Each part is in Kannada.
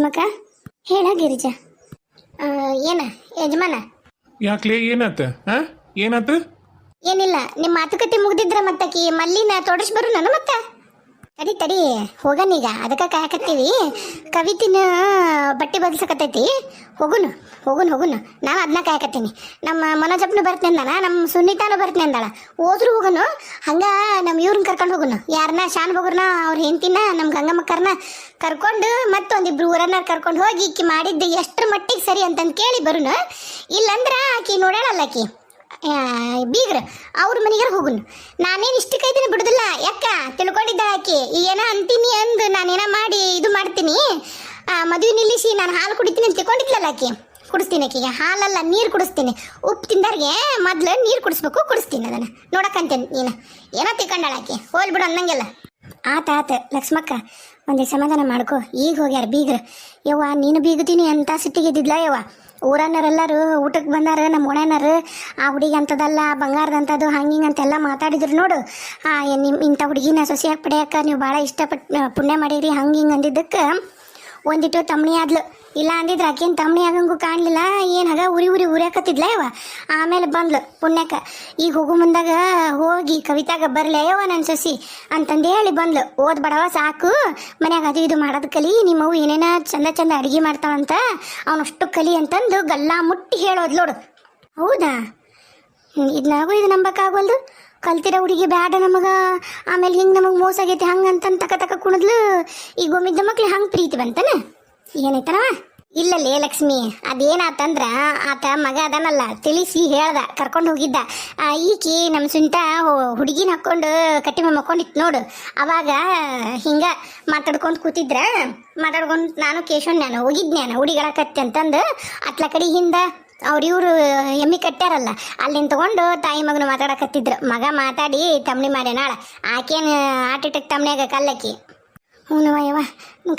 ಲಕ್ಷ್ಮಕ್ಕ. ಹೇಳ ಗಿರಿಜಾ. ಏನ ಯಜಮಾನ? ಯಾಕ್ಲೇ ಏನಾತ? ಏನಾತ? ಏನಿಲ್ಲ, ನಿಮ್ಮ ಮಾತುಕತೆ ಮುಗ್ದಿದ್ರ ಮತ್ತಕಿ ಮಲ್ಲಿನ ತೋಡಿಸ್ ಬರು ನಾನು ಮತ್ತ. ತಡಿ ತಡಿ ಹೋಗನೀಗ, ಅದಕ್ಕೆ ಕಾಯಕತ್ತೀವಿ. ಕವಿತಿನ ಬಟ್ಟೆ ಬದಲ್ಸಕತ್ತೈತಿ. ಹೋಗುನು ಹೋಗುನು ಹೋಗುನು, ನಾವು ಅದನ್ನ ಕಾಯಕತ್ತೀನಿ. ನಮ್ಮ ಮನೋಜಪ್ಪನು ಬರ್ತನೆ ಅಂದಾಳ, ನಮ್ಮ ಸುನೀತಾನು ಬರ್ತನೆ ಅಂದಾಳ. ಹೋದ್ರು ಹೋಗುನು. ಹಂಗ ನಮ್ಮ ಇವ್ರನ್ನ ಕರ್ಕೊಂಡು ಹೋಗುನು, ಯಾರನ್ನ ಶಾನ್ ಬಗುರ್ನ ಅವ್ರ ಹೆಂಡತಿನ ನಮ್ಮ ಗಂಗಮ್ಮಕ್ಕರ್ನ ಕರ್ಕೊಂಡು ಮತ್ತೊಂದಿಬ್ರು ಊರನ್ನ ಕರ್ಕೊಂಡು ಹೋಗಿ ಈಕಿ ಮಾಡಿದ್ದು ಎಷ್ಟರ ಮಟ್ಟಿಗೆ ಸರಿ ಅಂತಂದು ಕೇಳಿ ಬರುನು. ಇಲ್ಲಂದ್ರ ಆಕಿ ನೋಡ್ಯಾಳಲ್ಲ ಆಕಿ ಬೀಗ್ರ ಅವ್ರ ಮನೆಗೆ ಹೋಗುನು. ನಾನೇನು ಇಷ್ಟು ಕೈದಿನ ಬಿಡುದಿಲ್ಲ. ಯಾಕ ತಿಳ್ಕೊಂಡಿದ್ದ ಆಕಿ ಏನ ಅಂತೀನಿ ಅಂದು ನಾನೇನ ಮಾಡಿ ಇದು ಮಾಡ್ತೀನಿ, ಮದುವೆ ನಿಲ್ಲಿಸಿ ನಾನು ಹಾಲು ಕುಡಿತೀನಿ ಅಂತ ತಿಳ್ಕೊಂಡಿದ್ಲಲ್ಲ ಆಕಿ. ಕುಡಿಸ್ತೀನಿ ಆಕಿಗೆ ಹಾಲಲ್ಲ, ನೀರು ಕುಡಿಸ್ತೀನಿ. ಉಪ್ಪು ತಿಂದವ್ರಿಗೆ ಮೊದ್ಲು ನೀರು ಕುಡಿಸ್ಬೇಕು, ಕುಡಿಸ್ತೀನಿ. ಅದನ್ನು ನೋಡಕ್ಕಂತೇನೆ. ನೀನು ಏನೋ ತಿಳ್ಕೊಂಡಾಳ ಆಕಿ, ಹೋಲ್ ಬಿಡು ಅನ್ನಂಗೆಲ್ಲ. ಆತ ಲಕ್ಷ್ಮಕ್ಕ, ಒಂದೇ ಸಮಾಧಾನ ಮಾಡ್ಕೊ. ಈಗ ಹೋಗ್ಯಾರ ಬೀಗ್ರ. ಯವ್ವ ನೀನು ಬೀಗುತ್ತೀನಿ ಅಂತ ಸಿಟ್ಟಿಗಿದ್ದಿದ್ಲ ಯವ್ವ. ಊರನ್ನರೆಲ್ಲರೂ ಊಟಕ್ಕೆ ಬಂದಾರ. ನಮ್ಮ ಓಣ್ಯನರು ಆ ಹುಡುಗಿ ಅಂತದಲ್ಲ, ಬಂಗಾರದಂಥದ್ದು ಹಂಗಿಂಗೆ ಅಂತೆಲ್ಲ ಮಾತಾಡಿದ್ರು ನೋಡು. ನಿಮ್ಮ ಇಂಥ ಹುಡುಗಿನ ಸೊಸೆಯಾಗಿ ಪಡೆಯಕ್ಕೆ ನೀವು ಭಾಳ ಇಷ್ಟಪಟ್ಟು ಪುಣ್ಯ ಮಾಡೀರಿ ಹಂಗೆ ಹಿಂಗೆ ಅಂದಿದ್ದಕ್ಕೆ ಒಂದಿಟ್ಟು ತಮ್ಮಣಿ ಆದ್ಲು. ಇಲ್ಲ ಅಂದಿದ್ರೆ ಆಕೇನು ತಮ್ಮಣಿ ಆಗಂಗೂ ಕಾಣಲಿಲ್ಲ. ಏನು ಹಾಗ ಉರಿ ಉರಿಯಾಕತ್ತಿದ್ಲ ಯವ. ಆಮೇಲೆ ಬಂದ್ಲು ಪುಣ್ಯಕ್ಕೆ. ಈಗ ಹೋಗು ಮುಂದಾಗ ಹೋಗಿ ಕವಿತಾಗ ಬರಲೇ ಯವ ನನ್ನ ಸೊಸಿ ಅಂತಂದು ಹೇಳಿ ಬಂದ್ಲು. ಓದ್ ಬಡವ ಸಾಕು, ಮನ್ಯಾಗ ಅದು ಇದು ಮಾಡೋದು ಕಲಿ. ನಿಮ್ಮವು ಏನೇನ ಚಂದ ಚಂದ ಅಡುಗೆ ಮಾಡ್ತಾವಂತ, ಅವನಷ್ಟು ಕಲಿ ಅಂತಂದು ಗಲ್ಲ ಮುಟ್ಟಿ ಹೇಳೋದು ನೋಡು. ಹೌದಾ? ಇದನ್ನಾಗೂ ಇದು ನಂಬಕ್ಕಾಗವಲ್ದು. ಕಲ್ತಿರೋ ಹುಡುಗಿ ಬ್ಯಾಡ ನಮಗೆ, ಆಮೇಲೆ ಹಿಂಗೆ ನಮಗೆ ಮೋಸ ಆಗೈತಿ ಹಂಗಂತಂದು ತಕ ಕುಣದ್ಲು. ಈಗ ಒಮ್ಮಿದ್ದ ಮಕ್ಳು ಹಂಗೆ ಪ್ರೀತಿ ಬಂತಾನೆ. ಏನೈತನವ? ಇಲ್ಲಲ್ಲೇ ಲಕ್ಷ್ಮಿ, ಅದೇನಾತಂದ್ರ ಆತ ಮಗ ಅದನಲ್ಲ ತಿಳಿಸಿ ಹೇಳ್ದ, ಕರ್ಕೊಂಡು ಹೋಗಿದ್ದ. ಈಕಿ ನಮ್ಮ ಸುಂಟ ಹುಡುಗಿನ ಹಾಕ್ಕೊಂಡು ಕಟ್ಟಿ ಮಕ್ಕೊಂಡಿತ್ತು ನೋಡು. ಅವಾಗ ಹಿಂಗೆ ಮಾತಾಡ್ಕೊಂಡು ಕೂತಿದ್ರ. ಮಾತಾಡ್ಕೊಂಡು ನಾನು ಕೇಶವನ್ ಹೋಗಿದ್ನ್ಯಾನ ಹುಡುಗಿಗಳಕತ್ತೆ ಅಂತಂದು ಅತ್ಲ ಕಡೆ ಹಿಂದೆ ಇವರು ಎಮ್ಮಿ ಕಟ್ಟ್ಯಾರಲ್ಲ ಅಲ್ಲಿಂದ ತಗೊಂಡು ತಾಯಿ ಮಗನು ಮಾತಾಡಕತ್ತಿದ್ರು. ಮಗ ಮಾತಾಡಿ ತಮ್ಮನಿ ಮಾಡ್ಯಾನಾಳ. ಆಕೇನು ಆಟಿಟಕ್ಕೆ ತಮ್ಮನಿಯಾಗ ಕಲ್ಲಕ್ಕಿ. ಹ್ಞೂ ಯವ್ವ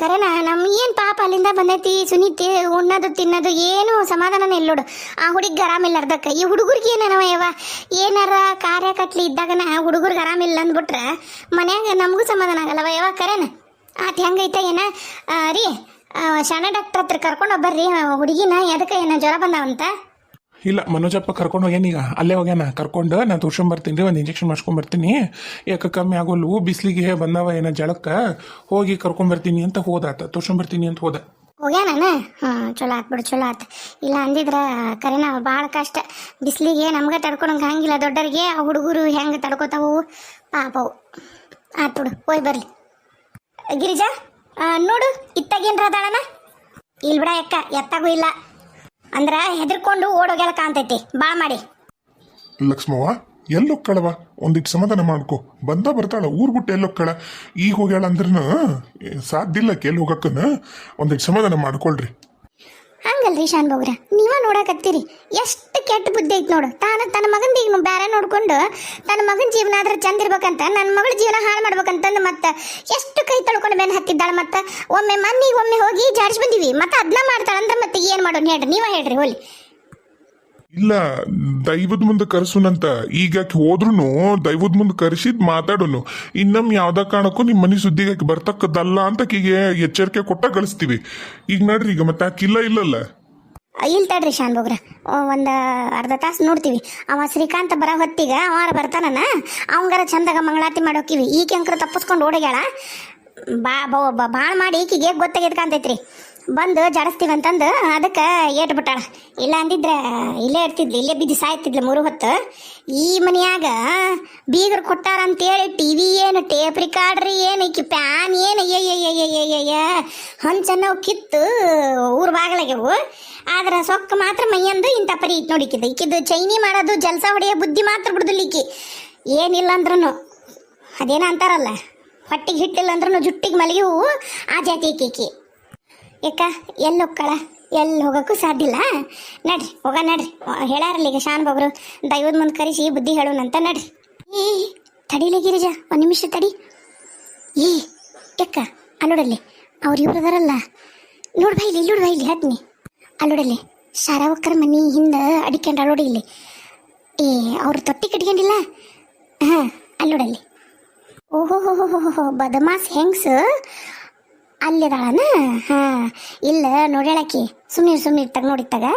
ಕರೆನ. ನಮ್ಮ ಏನು ಪಾಪ ಅಲ್ಲಿಂದ ಬಂದೈತಿ ಸುನೀತಿ. ಉಣ್ಣೋದು ತಿನ್ನೋದು ಏನು ಸಮಾಧಾನನೇ ಇಲ್ಲ ನೋಡು. ಆ ಹುಡುಗಿಗೆ ಆರಾಮಿಲ್ಲ ಅರ್ಧಕ್ಕೆ. ಈ ಹುಡುಗರಿಗೆ ಏನವ ಯವ್ವ, ಏನಾರ ಕಾರ್ಯ ಕಟ್ಲಿ ಇದ್ದಾಗನ ಹುಡುಗರಿಗೆ ಆರಾಮಿಲ್ಲ ಅಂದ್ಬಿಟ್ರೆ ಮನ್ಯಾಗ ನಮಗೂ ಸಮಾಧಾನ ಆಗಲ್ಲವ ಯವ್ವ. ಕರೆನ ಆತ ಹೆಂಗೈತೆ ಏನ ರೀ, ಶಾಣ ಡಾಕ್ಟರ್ ಹತ್ರ ಕರ್ಕೊಂಡು ಬರ್ರಿ ಹುಡುಗಿನ. ಅದಕ್ಕೆ ಏನ ಜ್ವರ ಬಂದಾವಂತ? ಇಲ್ಲ, ಮನೋಜಪ್ಪ ಕರ್ಕೊಂಡು ಹೋಗ್ಯಾನೀಗ. ಅಲ್ಲೇ ಹೋಗ್ಯಾನ. ಕರ್ಕೊಂಡು ನಾನು ತೋರ್ಸ್ಕೊಂಬರ್ತೀನಿ, ಒಂದು ಇಂಜೆಕ್ಷನ್ ಮಾಡ್ಸ್ಕೊಂಬರ್ತೀನಿ. ಯಾಕೆ ಕಮ್ಮಿ ಆಗೋಲ್ವು, ಬಿಸಿಲಿಗೆ ಬಂದವ ಏನೋ ಜಳಕ್ಕೆ, ಹೋಗಿ ಕರ್ಕೊಂಬರ್ತೀನಿ ಅಂತ ಹೋದಾತ. ತೋರ್ಸ್ಕೊಂಬರ್ತೀನಿ ಅಂತ ಹೋದ. ಹೋಗ್ಯಾನ? ಚಲೋ ಆತ್ ಬಿಡು, ಚಲೋ ಆತ್. ಇಲ್ಲ ಅಂದಿದ್ರ ಕರೆನ ಭಾಳ ಕಷ್ಟ. ಬಿಸಿಲಿಗೆ ನಮ್ಗೆ ತಡ್ಕೊಳಂಗೆ ಹಂಗಿಲ್ಲ. ದೊಡ್ಡರಿಗೆ ಆ ಹುಡುಗರು ಹೆಂಗೆ ತಡ್ಕೋತಾವು ಪಾಪವು. ಆತ್ ಬಿಡು, ಹೋಯ್ ಬರ್ಲಿ. ಗಿರಿಜಾ ನೋಡು, ಇತ್ತಾಗೇನ್ರ ಅದಾಳನ? ಇಲ್ಲಿ ಬಿಡ ಎಕ್ಕ, ಎತ್ತಾಗೂ ಇಲ್ಲ ಅಂದ್ರ ಹೆದರ್ಕೊಂಡು ಓಡೋಗ್ಯಾಳ ಕಾಣ್ತೈತಿ. ಬಾ ಮಾಡಿ. ಲಕ್ಷ್ಮವ್ವ ಎಲ್ಲೊಕ್ಕಳವ, ಒಂದಿಟ್ಟು ಸಮಾಧಾನ ಮಾಡ್ಕೊ. ಬರ್ತಾಳ, ಊರ್ ಬಿಟ್ಟು ಎಲ್ಲೊಕ್ಕಳ. ಈಗ ಹೋಗ್ಯಾಳ ಅಂದ್ರನ ಸಾಧ್ಯ ಇಲ್ಲ ಎಲ್ಲಿ ಹೋಗಕ್ಕನ. ಒಂದಿಟ್ಟು ಸಮಾಧಾನ ಮಾಡ್ಕೊಳ್ರಿ. ಹಂಗಲ್ರಿ ಶಾನ್ ಬೋಗ್ರ, ನೀವ ನೋಡಕತ್ತೀರಿ ಎಷ್ಟು ಕೆಟ್ಟ ಬುದ್ಧಿ ಐತಿ ನೋಡು. ತನ್ನ ಮಗಂದ ಈಗ ಬೇರೆ ನೋಡ್ಕೊಂಡು ತನ್ನ ಮಗನ ಜೀವನ ಆದ್ರೆ ಚಂದ ಇರ್ಬೇಕಂತ ನನ್ನ ಮಗಳ ಜೀವನ ಹಾಳು ಮಾಡ್ಬೇಕಂತಂದು ಮತ್ತೆ ಎಷ್ಟು ಕೈ ತೊಳ್ಕೊಂಡು ಬೆನ್ ಹತ್ತಿದ್ದಾಳ. ಮತ್ತೆ ಒಮ್ಮೆ ಹೋಗಿ ಜಾಡ್ಸ್ ಬಂದೀವಿ, ಮತ್ತೆ ಅದನ್ನ ಮಾಡ್ತಾಳಂದ್ರೆ ಮತ್ತೆ ಏನ್ ಮಾಡೋಣ ಹೇಳ್ರಿ, ನೀವ ಹೇಳ್ರಿ ಹೋಲಿ. ಇಲ್ಲ, ದೈವದ ಮುಂದೆ ಕರ್ಸುನಂತ. ಈಗ ಹೋದ್ರುನು ದೈವದ ಮುಂದೆ ಕರೆಸಿದ್ ಮಾತಾಡೋನು. ಇನ್ನೊಮ್ಮೆ ಯಾವ್ದ ಕಾರಣಕ್ಕೂ ನಿಮ್ಮ ಮನೆ ಸುದ್ದಿಗೆ ಬರ್ತಕ್ಕದಲ್ಲ ಅಂತ ಆಕಿಗೆ ಎಚ್ಚರಿಕೆ ಕೊಟ್ಟ ಕಳಿಸ್ತೀವಿ. ಈಗ ನೋಡ್ರಿ, ಈಗ ಮತ್ತೆ ಆಕಿಲ್ಲ ಇಲ್ಲಲ್ಲ. ಇಲ್ಲ ತಡ್ರಿ ಶಾನ್ ಬೋಗ್ರ, ಒಂದು ಅರ್ಧ ತಾಸು ನೋಡ್ತೀವಿ. ಅವ ಶ್ರೀಕಾಂತ ಬರೋ ಹೊತ್ತಿಗೆ ಅವಾರ ಬರ್ತಾನ. ಅವಂಗಾರ ಚಂದಾಗ ಮಂಗಳಾರತಿ ಮಾಡೋಕಿವಿ. ಈಕೆ ಅಂಕರ ತಪ್ಪಿಸ್ಕೊಂಡು ಓಡಗ್ಯಾಳ. ಭಾಳ ಮಾಡಿ ಈಕಿಗೆ ಗೊತ್ತಾಗಿದ್ ಕಾಣ್ತೈತ್ರಿ. ಬಂದು ಜಾಡಿಸ್ತೀವಿ ಅಂತಂದು ಅದಕ್ಕೆ ಏಟ್ ಬಿಟ್ಟಾಳ. ಇಲ್ಲ ಅಂದಿದ್ರೆ ಇಲ್ಲೇ ಇರ್ತಿದ್ಲಿ, ಇಲ್ಲೇ ಬಿದ್ದು ಸಾಯ್ತಿದ್ಲು 3 ಹೊತ್ತು. ಈ ಮನೆಯಾಗ ಬೀಗರು ಕೊಟ್ಟಾರ ಅಂತೇಳಿ TV ಏನು, ಟೇಪ್ ರಿಕಾರ್ಡ್ರಿ ಏನು, ಈಕಿ ಪ್ಯಾನ್ ಏನು, ಹಂಚನ್ನವು ಕಿತ್ತು ಊರು ಬಾಗಲಾಗ್ಯವು. ಆದ್ರೆ ಸೊಕ್ಕ ಮಾತ್ರ ಮೈಯಂದು ಇಂಥ ಪರಿ ಇತ್ತು ನೋಡಿಕಿದ್ದು. ಈಕಿದ್ದು ಚೈನಿ ಮಾಡೋದು ಜಲ್ಸ ಹೊಡೆಯೋ ಬುದ್ಧಿ ಮಾತ್ರ ಬಿಡುದಿಲ್ಲ ಈಕಿ. ಏನಿಲ್ಲ ಅಂದ್ರೂ ಅದೇನ ಅಂತಾರಲ್ಲ, ಹೊಟ್ಟಿಗೆ ಹಿಟ್ಟಿಲ್ಲ ಅಂದ್ರೂ ಜುಟ್ಟಿಗೆ ಮಲಗಿ ಹೂವು, ಆ ಜಾತಿ ಈಕಿ. ಯಾಕ ಎಲ್ಲಿ ಹೋಗ್ಕಳ, ಎಲ್ಲಿ ಹೋಗೋಕ್ಕೂ ಸಾಧ್ಯ ಇಲ್ಲ. ನಡ್ರಿ ಹೋಗ, ನಡ್ರಿ. ಹೇಳಾರಲ್ಲ ಈಗ ಶಾನ್ ಬಾಬ್ರು ದೈವದ ಮುಂದೆ ಕರೆಸಿ ಬುದ್ಧಿ ಹೇಳೋಣಂತ. ನಡ್ರಿ. ತಡಿಲೇ ಗಿರಿಜಾ, ಒಂದು ನಿಮಿಷ ತಡಿ. ಯಾಕ ಅಲ್ಲೋಡಲ್ಲಿ ಅವ್ರು ಇವ್ರು ಅದಾರಲ್ಲ ನೋಡು ಬೈಲಿ, ಇಲ್ಲೋಡು ಬೈಲಿ ಹತ್ನಿ. ಅಲ್ಲೋಡಲ್ಲಿ ಶಾರಾವಕ್ಕರ ಮನೆ ಹಿಂದೆ ಅಡಿಕೊಂಡು ಅಲ್ಲೋಡಿ ಇಲ್ಲಿ. ಅವ್ರು ತೊಟ್ಟಿ ಕಟ್ಕೊಂಡಿಲ್ಲ. ಹಾಂ ಅಲ್ಲೋಡಲ್ಲಿ. ಓಹೋ ಬದಮಾಸ್ ಹೆಂಗ್ಸ್ ಅಲ್ಲಿದಾಳನ ಹಾಂ ಇಲ್ಲ ನೋಡ್ಯಾಳಕಿ ಸುಮ್ಮನೆ ನೋಡಿತ್ತಾಗ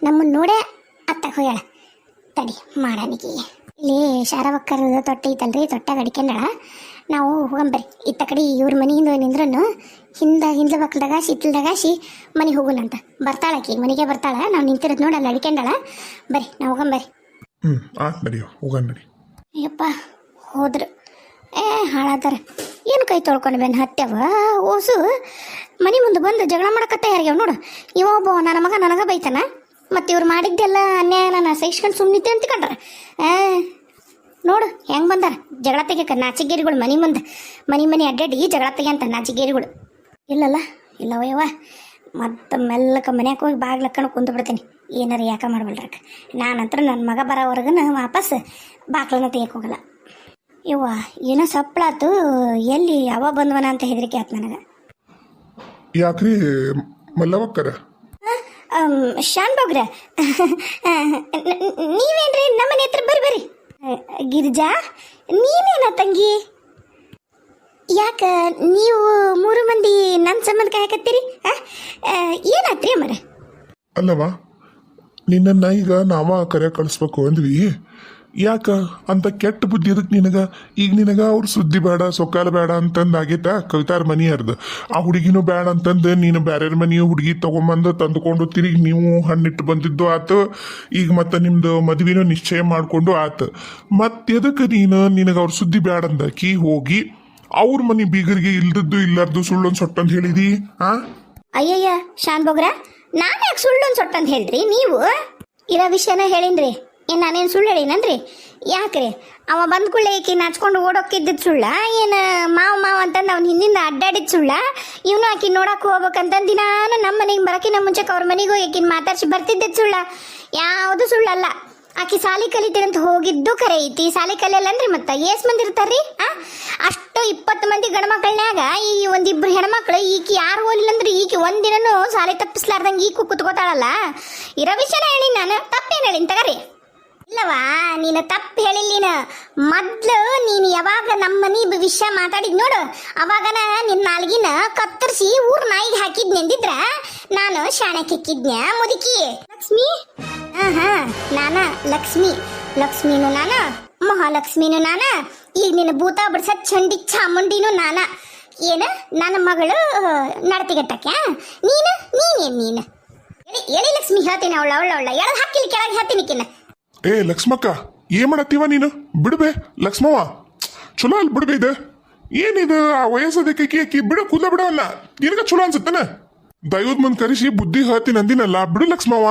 ನಮ್ಮನ್ನು ನೋಡೇ ಅತ್ತಾಗ ಹೋಗ್ಯಾಳ ತಡಿ ಮಾಡಾನಿಗೆ ಇಲ್ಲಿ ಶಾರವಕ್ಕರ ತೊಟ್ಟೆ ಐತಲ್ರಿ ತೊಟ್ಟಾಗ ಅಡಿಕೊಂಡಾಳ ನಾವು ಹೋಗಂಬರಿ ಇತ್ತ ಕಡೆ ಇವ್ರ ಮನೆ ಹಿಂದೆ ನಿಂದ್ರನು ಹಿಂದ್ಲ ಬಕ್ಕಲ್ದಾಗ ಶೀತಲ್ದಾಗಾಸಿ ಮನೆಗೆ ಹೋಗೋಣಂತ ಬರ್ತಾಳಕಿ ಮನೆಗೆ ಬರ್ತಾಳ ನಾವು ನಿಂತಿರೋದು ನೋಡಿ ಅಲ್ಲಿ ಅಡಿಕೊಂಡಾಳ ಬರ್ರಿ ನಾವು ಹೋಗಂಬರಿ ಆತ್ ನಡಿಯೋ ಹೋಗೋಣ ನಡಿ. ಅಯ್ಯಪ್ಪ ಹೋದ್ರು ಹಾಳಾದಾರ ಏನು ಕೈ ತೊಳ್ಕೊಂಡು ಬೆನ್ನು ಹತ್ಯವ ಓಸು ಮನೆ ಮುಂದೆ ಬಂದು ಜಗಳ ಮಾಡಕತ್ತ ಯಾರಿಗೆ ನೋಡು ಇವೊಬ್ಬ ನನ್ನ ಮಗ ನನಗ ಬೈತಾನ ಮತ್ತು ಇವ್ರು ಮಾಡಿದ್ದೆಲ್ಲ ಅನ್ಯಾಯ ನಾನು ಸಹಿಸ್ಕೊಂಡು ಸುಮ್ಮನಿದ್ದೆ ಅಂತ ಕಂಡ್ರ ನೋಡು ಹೆಂಗೆ ಬಂದಾರ ಜಗಳ ತೆಗಿಯಕ ನಾಚಿಗೇರಿಗಳು ಮನೆ ಅಡ್ಡಾಡಿ ಜಗಳ ತೆಗಿ ಅಂತ ನಾಚಿಗೇರಿಗಳು ಇಲ್ಲಲ್ಲ ಇಲ್ಲವಯ್ಯವ ಮತ್ತು ಮೆಲ್ಲಕ ಮನ್ಯಾಗ ಹೋಗಿ ಬಾಗ್ಲಕ್ಕನ ಕುಂತು ಬಿಡ್ತೀನಿ ಏನಾರು ಯಾಕೆ ಮಾಡ್ಬಲ್ರಕ್ಕ ನಾನಂತರ ನನ್ನ ಮಗ ಬರೋವರೆಗನ ವಾಪಸ್ ಬಾಗ್ಲನ್ನ ತೆಗಿಯಕ್ಕೆ ಹೋಗಲ್ಲ ಇವ್ವ ಏನೋ ಸಪ್ಪಳಾತು ಎಲ್ಲಿ ಯಾವ ಬಂದ್ವನ ಅಂತ ಹೆದರಿಕೆ ಆಯ್ತು ನನಗೆ ಯಾಕ್ರಿ ಮಲ್ಲವಕ್ಕರ ಶಾನ್ ಬಾಗ್ರ ನೀವೇನ್ರಿ ನಮ್ಮನೆ ಹತ್ರ ಬರ್ರಿ ಗಿರಿಜಾ ನೀನೇನ ತಂಗಿ ಯಾಕ ನೀವು 3 ಮಂದಿ ನನ್ನ ಸಂಬಂಧ ಕಾಯಕತ್ತೀರಿ ಏನಾತ್ರಿ ಅಮ್ಮರ ಅಲ್ಲವಾ ನಿನ್ನನ್ನ ಈಗ ನಾವ ಕರೆ ಕಳಿಸ್ಬೇಕು ಅಂದ್ವಿ ಯಾಕ ಅಂತ ಕೆಟ್ಟ ಬುದ್ಧಿ ಅದಕ್ಕೆ ಈಗ ನಿನಗ ಅವ್ರ ಸುದ್ದಿ ಬೇಡ ಸೊಕ್ಕಾಲ ಬೇಡ ಅಂತಂದು ಆಗೈತ ಕವಿತಾರ ಮನಿ ಅರ್ದು ಆ ಹುಡುಗಿನೂ ಬೇಡ ಅಂತಂದು ನೀನು ಬ್ಯಾರ್ಯಾರ ಮನಿ ಹುಡುಗಿ ತಗೊಂಬಂದು ತಂದುಕೊಂಡು ತಿರುಗಿ ನೀವು ಹಣ್ಣಿಟ್ಟು ಬಂದಿದ್ದು ಆತು ಈಗ ಮತ್ತೆ ನಿಮ್ದು ಮದುವೆನೂ ನಿಶ್ಚಯ ಮಾಡಿಕೊಂಡು ಆತು ಮತ್ತೆ ಎದಕ್ಕೆ ನಿನಗೆ ಅವ್ರ ಸುದ್ದಿ ಬೇಡ ಅಂದಾಕಿ ಹೋಗಿ ಅವ್ರ ಮನಿ ಬೀಗರಿಗೆ ಇಲ್ದದ್ದು ಇಲ್ಲಾರ್ದು ಸುಳ್ಳೊಂದು ಸೊಟ್ಟಂತ ಹೇಳಿದಿ ಅಯ್ಯಯ್ಯ ಶಾನ್ ಬೋಗ್ರ ನಾನು ಯಾಕೆ ಸುಳ್ಳೊಂದು ಸೊಟ್ಟಂತ ಹೇಳ್ರಿ ನೀವು ಇರೋ ವಿಷಯನ ಹೇಳಿನ್ರಿ ಏನು ನಾನೇನು ಸುಳ್ಳು ಹೇಳಿನನ್ರಿ ಯಾಕ್ರಿ ಅವ ಬಂದ ಕೂಡಲೇ ಈಕಿ ನಾಚ್ಕೊಂಡು ಓಡೋಕಿದ್ದಿದ್ದು ಸುಳ್ಳ ಏನು ಮಾವು ಅಂತಂದು ಅವ್ನ ಹಿಂದಿಂದ ಅಡ್ಡಾಡಿದ್ದು ಸುಳ್ಳ ಇವನು ಆಕಿ ನೋಡಕ್ಕೆ ಹೋಗ್ಬೇಕಂತಂದು ದಿನಾನು ನಮ್ಮ ಮನೆಗೆ ಬರೋಕಿನ್ನ ಮುಂಚೆಗೆ ಅವ್ರ ಮನೆಗೆ ಹೋಗಿ ಆಕಿನ ಮಾತಾಡ್ಸಿ ಬರ್ತಿದ್ದಿದ್ದು ಸುಳ್ಳ ಯಾವುದು ಸುಳ್ಳಲ್ಲ ಆಕಿ ಸಾಲಿ ಕಲಿತೀರಂತ ಹೋಗಿದ್ದು ಖರೆ ಐತಿ ಸಾಲಿ ಕಲಿಯಲ್ಲನ್ರಿ ಮತ್ತೆ ಏಸ್ ಮಂದಿ ಇರ್ತಾರ್ರಿ ಅಷ್ಟು 20 ಮಂದಿ ಗಂಡ್ಮಕ್ಳನ್ಯಾಗ ಈ ಒಂದಿಬ್ರು ಹೆಣ್ಮಕ್ಳು ಈಕಿ ಯಾರು ಹೋಲಿಲ್ಲ ಅಂದ್ರೆ ಈಕಿ ಒಂದಿನೂ ಸಾಲಿ ತಪ್ಪಿಸ್ಲಾರ್ದಂಗೆ ಈಕು ಕುತ್ಕೋತಾಳಲ್ಲ ಇರೋ ವಿಷಯನ ಹೇಳಿ ನಾನು ತಪ್ಪೇನು ಹೇಳಿನ ತಗರಿ ಇಲ್ಲವಾ ನೀನು ತಪ್ಪು ಹೇಳಿಲ್ಲ ಮೊದ್ಲು ನೀನು ಯಾವಾಗ ನಮ್ಮ ಮನಿ ವಿಷಯ ಮಾತಾಡಿದ್ ನೋಡು ಅವಾಗನ ನಿನ್ನ ನಾಲ್ಗಿನ ಕತ್ತರಿಸಿ ಊರ್ ನಾಯಿಗೆ ಹಾಕಿದ್ನಿ ಅಂದಿದ್ರ ನಾನು ಶಾಣೆ ಕಿಕ್ಕಿದ್ನ್ಯ ಮುದುಕಿ ಲಕ್ಷ್ಮಿ ನಾನ ಲಕ್ಷ್ಮಿನೂ ನಾನ ಮಹಾಲಕ್ಷ್ಮಿನೂ ನಾನ ಈಗ ನಿನ್ನ ಭೂತ ಬಿಡ್ಸ ಚಂಡಿ ಚಾಮುಂಡಿನೂ ನಾನ ಏನ ನನ್ನ ಮಗಳು ನಡತಿಗಟ್ಟಕ್ಕೆ ನೀನೇನ್ ಎಳಿ ಲಕ್ಷ್ಮಿ ಹೇಳ್ತೀನಿ ಅವಳ ಎಳದ್ ಹಾಕಿಲಿ ಕೆಳಗೆ ಹೇಳ್ತೀನಿ ಕಿನ್ನ ಏ ಲಕ್ಷ್ಮಕ್ಕ ಏನ್ ಮಾಡತ್ತೀವ ನೀನು ಬಿಡ್ಬೇ ಲಕ್ಷ್ಮವ್ವ ಚಲೋ ಅಲ್ಲಿ ಬಿಡ್ಬೇ ಇದು ಏನಿದು ಆ ವಯಸ್ಸದಕ್ಕೆ ಆಕಿ ಬಿಡು ಕೂದ ಬಿಡವಲ್ಲ ನಿನಗ ಚಲೋ ಅನ್ಸುತ್ತನ ದೈವದ ಮುಂದ್ ಕರೆಸಿ ಬುದ್ಧಿ ಹೇಳ್ತೀನಿ ಅಂದಿನಲ್ಲ ಬಿಡು ಲಕ್ಷ್ಮವ್ವ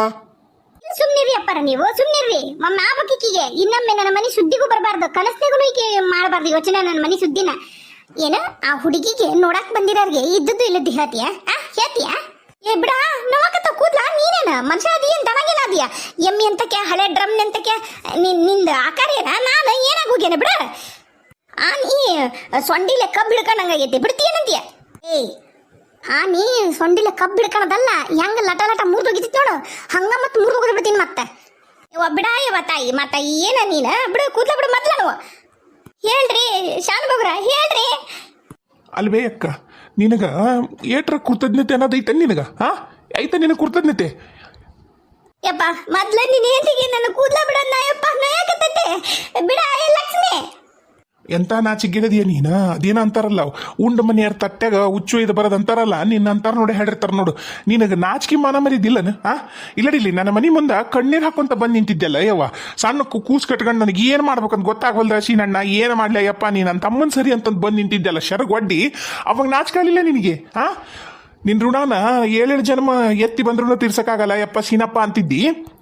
ಸುಮ್ನಿರಿ ಅಪ್ಪಾರ ನೀವು ಸುಮ್ನಿರ್ರಿ ಒಮ್ಮೆ ಆ ಬಕ್ಕಿಗೆ ಇನ್ನೊಮ್ಮೆ ನನ್ನ ಮನೆ ಸುದ್ದಿಗೂ ಬರಬಾರ್ದು ಕನಸ್ನಾಗೂ ಈಕೆ ಮಾಡಬಾರ್ದು ಯೋಚನೆ ನನ್ನ ಮನೆ ಸುದ್ದಿನ ಏನ ಆ ಹುಡುಗಿಗೆ ನೋಡಕ್ ಬಂದಿರೋರ್ಗೆ ಇದ್ದದ್ದು ಇಲ್ಲದ್ದು ಹೇಳ್ತೀಯಾ ಏ ಬಿಡ ನೋವಾಕತ್ತ ಕೂದ್ಲ ನೀನೇನ ಮನುಷ್ಯ ಅದಿ ಏನ್ ದನಗೇನ ಅದಿಯ ಎಮ್ಮಿ ಅಂತಕ್ಕೆ ಹಳೆ ಡ್ರಮ್ ಅಂತಕ್ಕೆ ನಿಂದ ಆಕಾರ ಏನ ನಾನು ಏನಾಗ ಹೋಗ್ಯನ ಬಿಡ ನೀ ಸೊಂಡಿಲೆ ಕಬ್ಬು ಹಿಡ್ಕೊಂಡಂಗಾಗೈತಿ ಬಿಡ್ತೀಯನಂತೀಯ ನೀ ಸೊಂಡಿಲೆ ಕಬ್ಬು ಹಿಡ್ಕೊಳದಲ್ಲ ಹೆಂಗ ಲಟ ಮುರಿದೋಗಿತಿ ನೋಡು ಹಂಗ ಮತ್ತೆ ಮುರಿದೋಗಿ ಬಿಡ್ತೀನಿ ಮತ್ತೆ ಬಿಡ ತಾಯಿ ಮತ್ತ ಏನ ನೀನ ಬಿಡು ಕೂದ್ಲ ಬಿಡು ಮೊದ್ಲ ನಾವು ಹೇಳ್ರಿ ಶಾನ್ ಬಗ್ರ ಹೇಳ್ರಿ ಅಲ್ವೇ ಅಕ್ಕ ನಿನಗ ಏಟ್ರ ಕೃತಜ್ಞತೆ ಅನ್ನೋದೈತೆ ನಿನಗ ಐತ ನಿನಗೆ ಕೃತಜ್ಞತೆ ಯಪ್ಪ ಮೊದ್ಲ ನೀನ್ ಹೇಂತಿಗೆ ನನ್ನ ಕೂದ್ಲ ಬಿಡನ್ನ ಯಪ್ಪ ನಯಾಕತ್ತೈತೆ ಬಿಡ ಲಕ್ಷ್ಮಿ ಎಂತ ನಾಚಿಗಿಡದಿಯ ನೀನ ಅದೇನ ಅಂತಾರಲ್ಲ ಉಂಡ ಮನೆಯರ್ ತಟ್ಟಾಗ ಹುಚ್ಚು ಇದು ಬರೋದು ಅಂತಾರಲ್ಲ ನಿನ್ನ ಅಂತಾರ ನೋಡಿ ಹೇಳಿರ್ತಾರ ನೋಡು ನಿನಗೆ ನಾಚಿಕೆ ಮಾನ ಮರಿದಿಲ್ಲನ ಇಲ್ಲಡಿಲ್ಲಿ ನನ್ನ ಮನೆ ಮುಂದೆ ಕಣ್ಣೀರು ಹಾಕೊಂತ ಬಂದು ನಿಂತಿದ್ದೆಲ್ಲ ಯವ್ವ ಸಣ್ಣ ಕೂಸ್ ಕಟ್ಕೊಂಡು ನನಗೆ ಏನು ಮಾಡ್ಬೇಕಂತ ಗೊತ್ತಾಗವಲ್ದ ಸೀನಣ್ಣ ಏನು ಮಾಡ್ಲ ಯಪ್ಪ ನೀ ನನ್ನ ತಮ್ಮನ ಸರಿ ಅಂತಂದು ಬಂದು ನಿಂತಿದ್ದೆಲ್ಲ ಶರಗ್ ಒಡ್ಡಿ ಅವಾಗ ನಾಚಿಕಾಲಿಲ್ಲ ನಿನಗೆ ನಿನ್ನ ಋಣನ 7 ಜನ್ಮ ಎತ್ತಿ ಬಂದ್ರೂ ತೀರ್ಸಕ್ಕಾಗಲ್ಲ ಯಪ್ಪ ಸೀನಪ್ಪ ಅಂತಿದ್ದಿ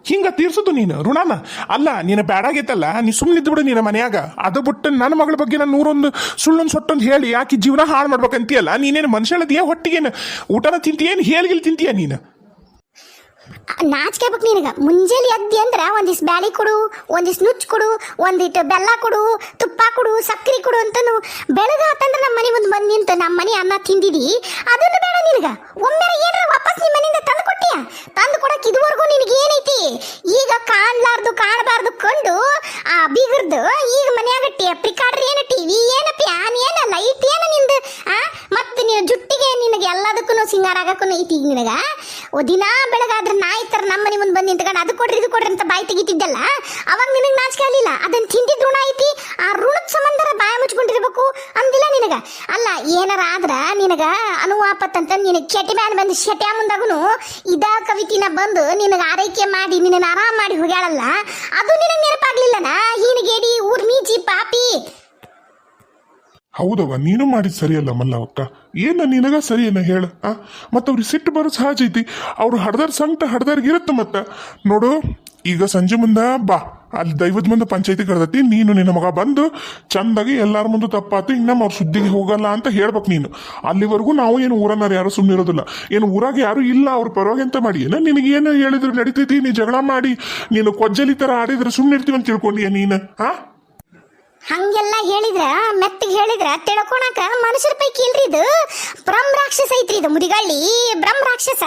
ಹಿಂಗ ತೀರ್ಸುದು ನೀನು ಋಣನ ಅಲ್ಲ ನೀನು ಬ್ಯಾಡಾಗೈತಲ್ಲ ನೀ ಸುಮ್ಮನಿದ್ದು ಬಿಡು ನಿನ್ನ ಮನ್ಯಾಗ ಅದು ಬಿಟ್ಟು ನನ್ನ ಮಗಳ ಬಗ್ಗೆ ನಾನು 101 ಸುಳ್ಳೊಂದು ಸೊಟ್ಟೊಂದು ಹೇಳಿ ಯಾಕೆ ಜೀವನ ಹಾಳು ಮಾಡ್ಬೇಕಂತೀಯಲ್ಲ ನೀನೇನು ಮನುಷ್ಯಳದಿಯ ಹೊಟ್ಟಿಗೇನು ಊಟನ ತಿಂತೀಯೇನು ಹೇಳಿಗಿಲ್ ತಿಂತೀಯ ನೀನು ನಾಚಿಕೆ ಬೇಕು ನಿನಗ ಮುಂಜಾನೆ ಎದ್ದಿ ಅಂದ್ರ ಒಂದಿಷ್ಟು ಬ್ಯಾಳಿ ಕೊಡು ಒಂದಿಷ್ಟು ನುಚ್ಚು ಕೊಡು ಒಂದಿಟ್ಟು ಬೆಲ್ಲ ಕೊಡು ತುಪ್ಪ ಕೊಡು ಸಕ್ಕರೆ ಕೊಡು ಅಂತನು ಬೆಳಗಾತಂದ್ರೆ ನಮ್ಮ ಮನೆ ಮುಂದೆ ಬಂದು ನಿಂತು ನಮ್ಮ ಮನೆ ಅನ್ನ ತಿಂದಿದಿ ಅದನ್ನು ಬೇಡ ನಿನಗ ಒಮ್ಮೆ ಏನಾರ ವಾಪಸ್ ನಿಮ್ಮ ಮನೆಯಿಂದ ತಂದು ಕೊಟ್ಟಿಯ ತಂದು ಕೊಡಕ್ಕೆ ಇದುವರೆಗೂ ನಿನಗೆ ಏನೈತಿ ಈಗ ಕಾಣಬಾರ್ದು ಕಂಡು ಆ ಬೀಗರ್ದು ಈಗ ಮನ್ಯಾಗ ಟೇಪ್ರಿ ಕಾಡ್ರಿ ಏನು ಟಿವಿ ಏನು ಫ್ಯಾನ್ ಏನು ಲೈಟ್ ಏನು ನಿಂದು ಮತ್ತೆ ನೀನು ಜುಟ್ಟಿಗೆ ನಿನಗೆ ನಿನಗ ದಿನಾ ಬೆಳಗಾದ್ರೆ ನಾಯಿ ತರ ನಮ್ಮ ಮನೆ ಮುಂದೆ ಬಂದು ನಿಂತ್ಕೊಂಡು ಅದು ಕೊಡ್ರಿ ಇದು ಕೊಡ್ರಿ ಅಂತ ಬಾಯಿ ತೆಗಿತಿದ್ದಲ್ಲ ಅವಾಗ ನಿನಗೆ ನಾಚಿಕೆ ಆಗಲಿಲ್ಲ ಅದನ್ನ ತಿಂದಿದ್ ಋಣ ಐತಿ ಆ ಋಣದ ಸಂಬಂಧ ಬಾಯ ಮುಚ್ಕೊಂಡಿರ್ಬೇಕು ಅಂದಿಲ್ಲ ನಿನಗ ಅಲ್ಲ ಏನಾರ ಆದ್ರ ನಿನಗ ಅನುವಾಪತ್ತಂತ ನಿನಗೆ ಕೆಟ್ಟ ಮ್ಯಾಲ ಬಂದು ಶೆಟ್ಯಾ ಮುಂದಾಗುನು ಇದ ಕವಿತಿನ ಬಂದು ನಿನಗ ಆರೈಕೆ ಮಾಡಿ ನಿನ್ನ ಆರಾಮ್ ಮಾಡಿ ಹೋಗ್ಯಾಳಲ್ಲ ಅದು ನಿನಗೆ ನೆನಪಾಗ್ಲಿಲ್ಲನ ಹೀನಗೇಡಿ ಊರ್ಮೀಜಿ ಪಾಪಿ. ಹೌದವ ನೀನು ಮಾಡಿದ್ ಸರಿಯಲ್ಲ ಮಲ್ಲವಕ್ಕ ಏನ ನಿನಗ ಸರಿ ಏನ ಹೇಳ ಮತ್ತ ಅವ್ರಿಗೆ ಸಿಟ್ಟು ಬರೋ ಸಹಜ ಐತಿ ಅವ್ರು ಹಡ್ದಾರ ಸಂಕಟ ಹಡ್ದಾರ್ಗ ಇರತ್ತ ಮತ್ತ ನೋಡು ಈಗ ಸಂಜೆ ಮುಂದ ಬಾ ಅಲ್ಲಿ ದೈವದ ಮುಂದೆ ಪಂಚಾಯತಿ ಕರೆದತಿ ನೀನು ನಿನ್ನ ಮಗ ಬಂದು ಚಂದಾಗಿ ಎಲ್ಲಾರ ಮುಂದೆ ತಪ್ಪಾತು ಇನ್ನೊಮ್ಮೆ ಅವ್ರ ಸುದ್ದಿಗೆ ಹೋಗಲ್ಲ ಅಂತ ಹೇಳ್ಬೇಕು ನೀನು. ಅಲ್ಲಿವರೆಗೂ ನಾವು ಏನು ಊರನ್ನಾರು ಯಾರು ಸುಮ್ಮನೆ ಇರೋದಿಲ್ಲ ಏನು ಊರಾಗ ಯಾರು ಇಲ್ಲ ಅವ್ರ ಪರವಾಗಿ ಅಂತ ಮಾಡಿ ಏನ ನಿನಗೇನು ಹೇಳಿದ್ರು ನಡೀತೈತಿ ನೀ ಜಗಳ ಮಾಡಿ ನೀನು ಕೊಜ್ಜಲಿ ತರ ಆಡಿದ್ರೆ ಸುಮ್ಮನೆ ಇರ್ತೀವಿ ಅಂತ ತಿಳ್ಕೊಂಡಿಯ ನೀನು ಹಂಗೆಲ್ಲ ಹೇಳಿದ್ರ ಮೆತ್ತಗೆ ಹೇಳಿದ್ರ ತಿಳ್ಕೊಳಕ ಮನುಷ್ಯರ ಪೈಕಿ ಇಲ್ರಿ ಇದು ಬ್ರಹ್ಮ ರಾಕ್ಷಸ ಐತ್ರಿ ಇದು ಮುದಿಗಳ್ಳಿ ಬ್ರಹ್ಮ ರಾಕ್ಷಸ.